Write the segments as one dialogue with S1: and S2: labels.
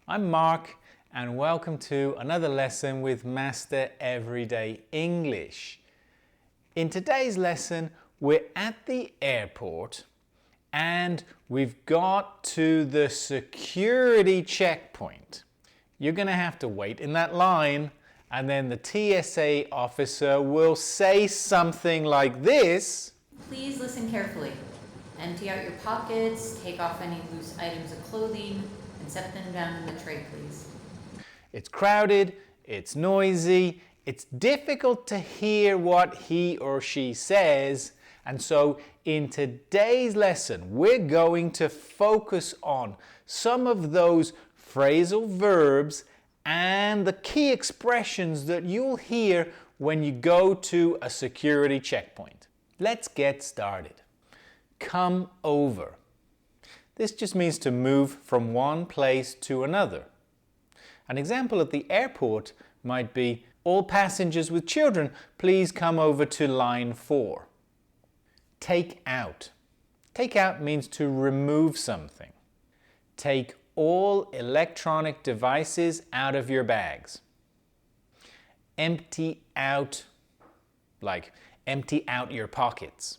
S1: I'm Mark and welcome to another lesson with Master Everyday English. In today's lesson, we're at the airport and we've got to the security checkpoint. You're going to have to wait in that line and then the TSA officer will say something like this.
S2: Please listen carefully. Empty out your pockets, take off any loose items of clothing, and set them down in the tray, please.
S1: It's crowded, it's noisy, it's difficult to hear what he or she says, and so in today's lesson we're going to focus on some of those phrasal verbs and the key expressions that you'll hear when you go to a security checkpoint. Let's get started. Come over. This just means to move from one place to another. An example at the airport might be, all passengers with children, please come over to line 4. Take out. Take out means to remove something. Take all electronic devices out of your bags. Empty out, like empty out your pockets.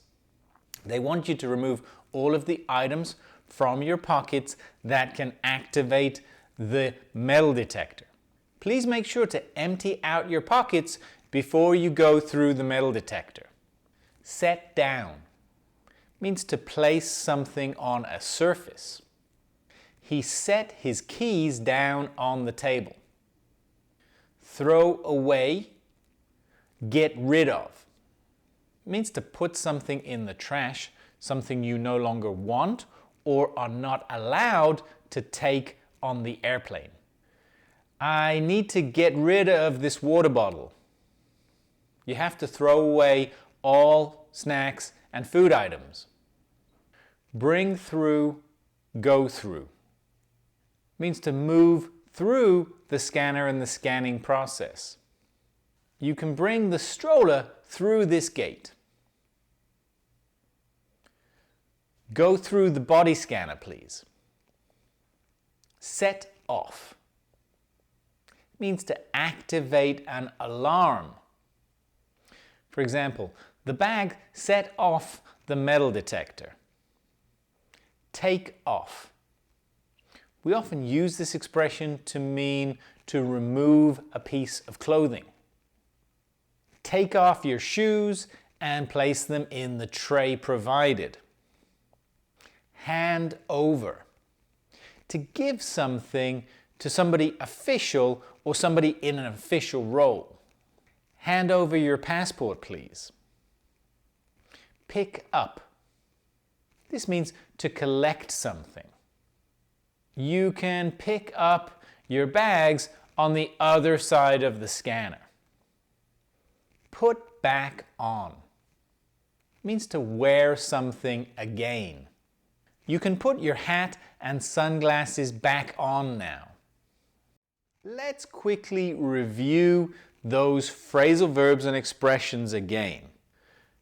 S1: They want you to remove all of the items from your pockets that can activate the metal detector. Please make sure to empty out your pockets before you go through the metal detector. Set down means to place something on a surface. He set his keys down on the table. Throw away, get rid of. It means to put something in the trash, something you no longer want or are not allowed to take on the airplane. I need to get rid of this water bottle. You have to throw away all snacks and food items. Bring through, go through. It means to move through the scanner and the scanning process. You can bring the stroller through this gate. Go through the body scanner, please. Set off. It means to activate an alarm. For example, the bag set off the metal detector. Take off. We often use this expression to mean to remove a piece of clothing. Take off your shoes and place them in the tray provided. Hand over. To give something to somebody official or somebody in an official role. Hand over your passport, please. Pick up. This means to collect something. You can pick up your bags on the other side of the scanner. Put back on. It means to wear something again. You can put your hat and sunglasses back on now. Let's quickly review those phrasal verbs and expressions again.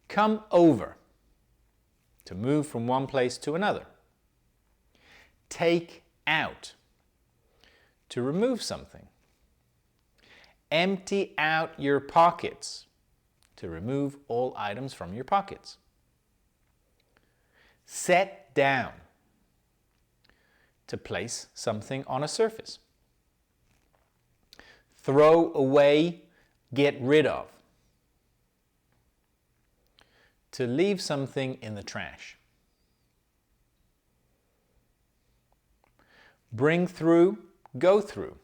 S1: Come over. To move from one place to another. Take out. To remove something. Empty out your pockets. To remove all items from your pockets. Set down. To place something on a surface. Throw away, get rid of. To leave something in the trash. Bring through, go through.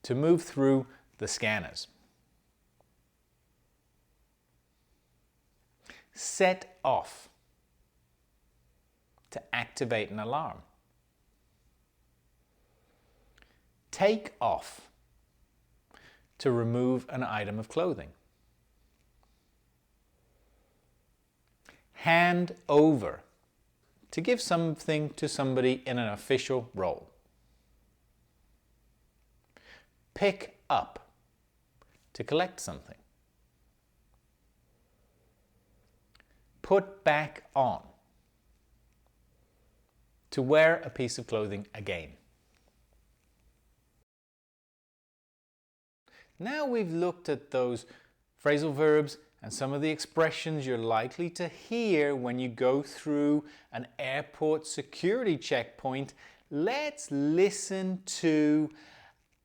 S1: To move through the scanners. Set off. To activate an alarm. Take off. To remove an item of clothing. Hand over. To give something to somebody in an official role. Pick up. To collect something. Put back on. To wear a piece of clothing again. Now we've looked at those phrasal verbs and some of the expressions you're likely to hear when you go through an airport security checkpoint. Let's listen to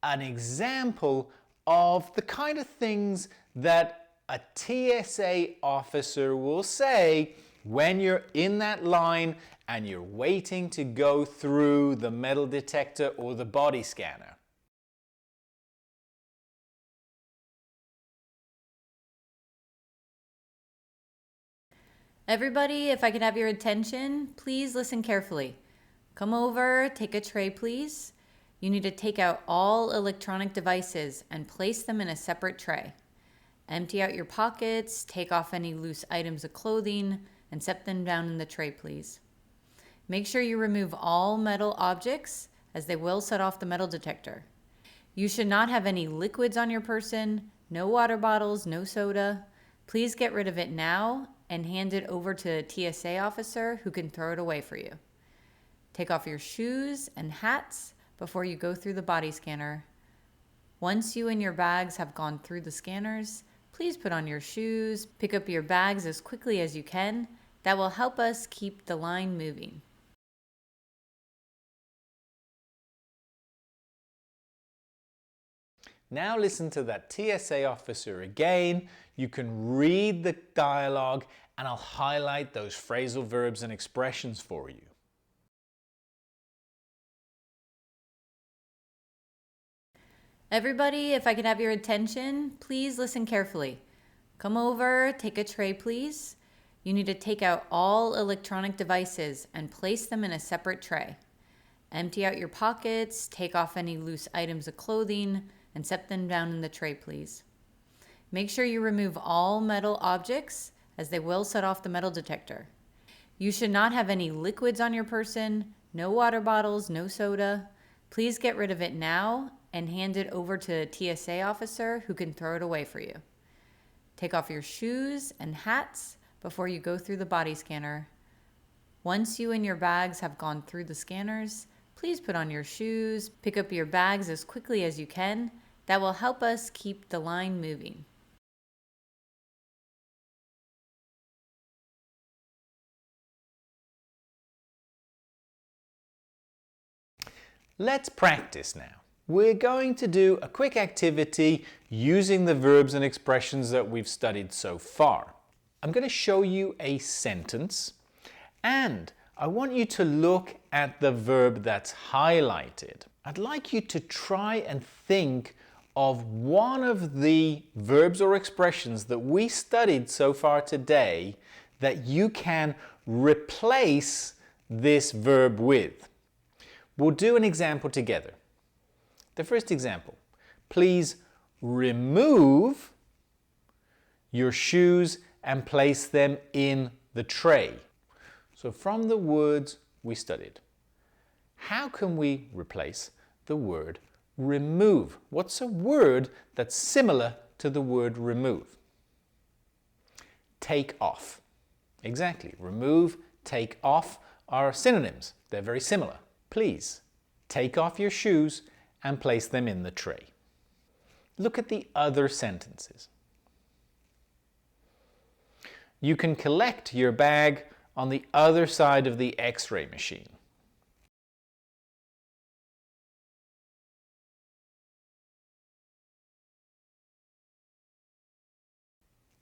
S1: an example of the kind of things that a TSA officer will say when you're in that line and you're waiting to go through the metal detector or the body scanner.
S2: Everybody, if I could have your attention, please listen carefully. Come over, take a tray, please. You need to take out all electronic devices and place them in a separate tray. Empty out your pockets, take off any loose items of clothing, and set them down in the tray, please. Make sure you remove all metal objects, as they will set off the metal detector. You should not have any liquids on your person, no water bottles, no soda. Please get rid of it now and hand it over to a TSA officer who can throw it away for you. Take off your shoes and hats before you go through the body scanner. Once you and your bags have gone through the scanners, please put on your shoes, pick up your bags as quickly as you can. That will help us keep the line moving.
S1: Now listen to that TSA officer again. You can read the dialogue and I'll highlight those phrasal verbs and expressions for you.
S2: Everybody, if I could have your attention, please listen carefully. Come over, take a tray, please. You need to take out all electronic devices and place them in a separate tray. Empty out your pockets, take off any loose items of clothing, and set them down in the tray, please. Make sure you remove all metal objects, as they will set off the metal detector. You should not have any liquids on your person, no water bottles, no soda. Please get rid of it now and hand it over to a TSA officer who can throw it away for you. Take off your shoes and hats before you go through the body scanner. Once you and your bags have gone through the scanners, please put on your shoes, pick up your bags as quickly as you can. That will help us keep the line moving.
S1: Let's practice now. We're going to do a quick activity using the verbs and expressions that we've studied so far. I'm going to show you a sentence and I want you to look at the verb that's highlighted. I'd like you to try and think of one of the verbs or expressions that we studied so far today that you can replace this verb with. We'll do an example together. The first example, please remove your shoes and place them in the tray. So from the words we studied, how can we replace the word remove? What's a word that's similar to the word remove? Take off. Exactly. Remove, take off are synonyms. They're very similar. Please take off your shoes and place them in the tray. Look at the other sentences. You can collect your bag on the other side of the X-ray machine.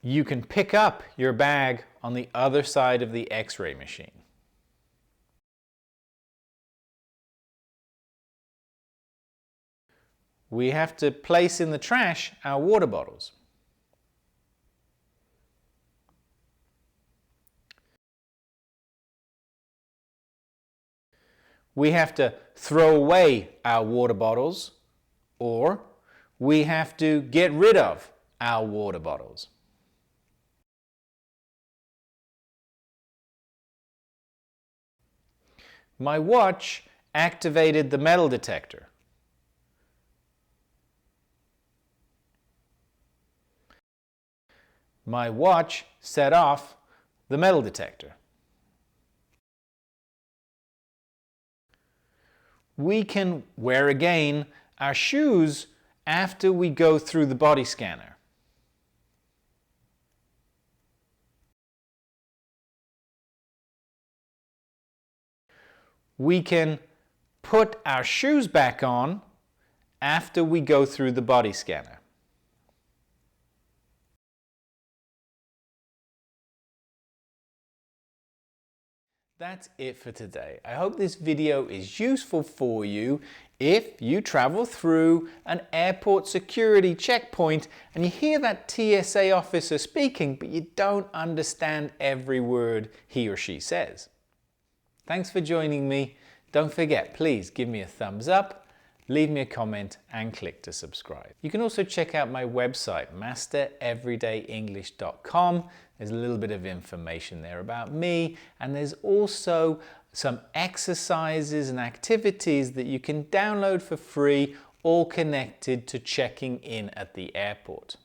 S1: You can pick up your bag on the other side of the X-ray machine. We have to place in the trash our water bottles. We have to throw away our water bottles, or we have to get rid of our water bottles. My watch activated the metal detector. My watch set off the metal detector. we can wear again our shoes after we go through the body scanner. We can put our shoes back on after we go through the body scanner. That's it for today. I hope this video is useful for you if you travel through an airport security checkpoint and you hear that TSA officer speaking, but you don't understand every word he or she says. Thanks for joining me. Don't forget, please give me a thumbs up, leave me a comment and click to subscribe. You can also check out my website, mastereverydayenglish.com. There's a little bit of information there about me, and there's also some exercises and activities that you can download for free, all connected to checking in at the airport.